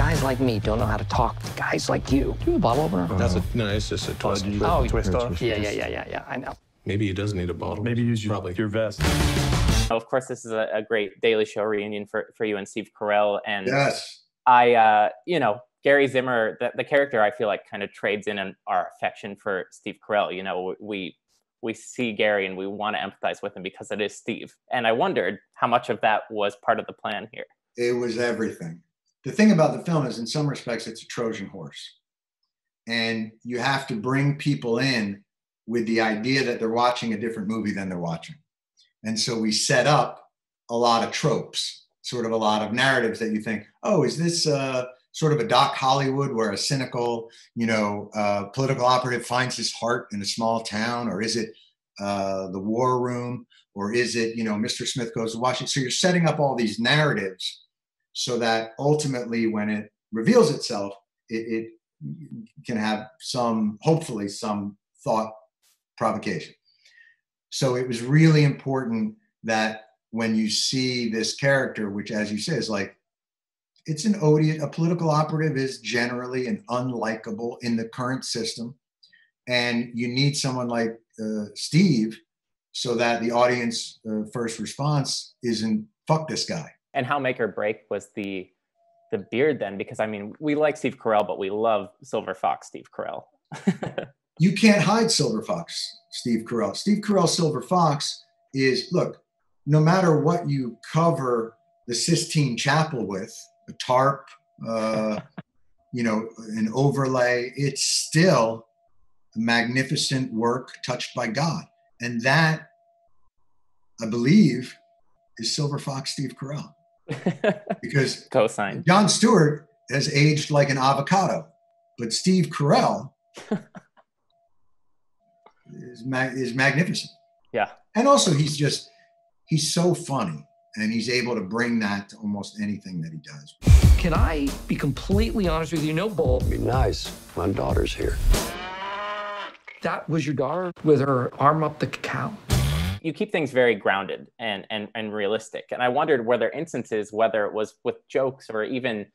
Guys like me don't know how to talk to guys like you. Do you have a bottle opener? No, it's just a twist. Oh, twist off? Yeah, I know. Maybe he does need a bottle. Maybe use Probably. your vest. Of course, this is a great Daily Show reunion for you and Steve Carell. And Yes. Gary Zimmer, the character, I feel like kind of trades in our affection for Steve Carell. You know, we see Gary and we want to empathize with him because it is Steve. And I wondered how much of that was part of the plan here. It was everything. The thing about the film is, in some respects, it's a Trojan horse. And you have to bring people in with the idea that they're watching a different movie than they're watching. And so we set up a lot of tropes, sort of a lot of narratives that you think, oh, is this sort of a Doc Hollywood where a cynical, political operative finds his heart in a small town? Or is it the war room? Or is it, Mr. Smith Goes to Washington? So you're setting up all these narratives so that ultimately when it reveals itself, it can have hopefully some thought provocation. So it was really important that when you see this character, which, as you say, is like, it's an odious, a political operative is generally an unlikable in the current system. And you need someone like Steve so that the audience first response isn't, fuck this guy. And how make or break was the beard then? Because, I mean, we like Steve Carell, but we love Silver Fox Steve Carell. You can't hide Silver Fox Steve Carell. Steve Carell Silver Fox is, look, no matter what you cover the Sistine Chapel with, a tarp, an overlay, it's still a magnificent work touched by God. And that, I believe, is Silver Fox Steve Carell. Because co-sign. Jon Stewart has aged like an avocado, but Steve Carell is magnificent. Yeah. And also he's so funny, and he's able to bring that to almost anything that he does. Can I be completely honest with you? No bull. Be nice. My daughter's here. That was your daughter with her arm up the cow? You keep things very grounded and realistic. And I wondered, were there instances, whether it was with jokes or even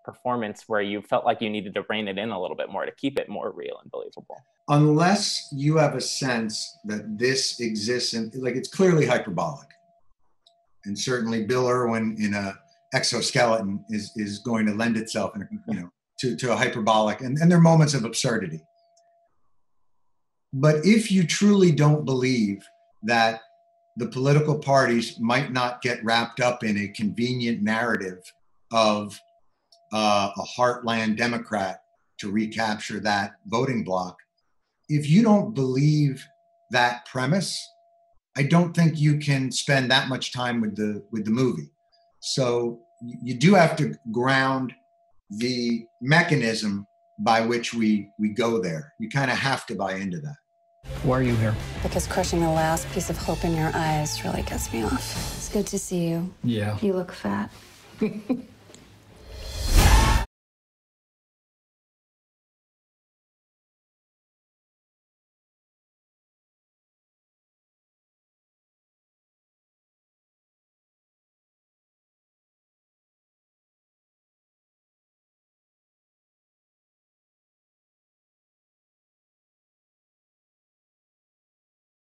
performance, where you felt like you needed to rein it in a little bit more to keep it more real and believable? Unless you have a sense that this exists, and like it's clearly hyperbolic. And certainly Bill Irwin in a exoskeleton is going to lend itself to a hyperbolic, and there are moments of absurdity. But if you truly don't believe that the political parties might not get wrapped up in a convenient narrative of a heartland Democrat to recapture that voting bloc, if you don't believe that premise, I don't think you can spend that much time with the movie. So you do have to ground the mechanism by which we go there. You kind of have to buy into that. Why are you here? Because crushing the last piece of hope in your eyes really gets me off. It's good to see you. Yeah. You look fat.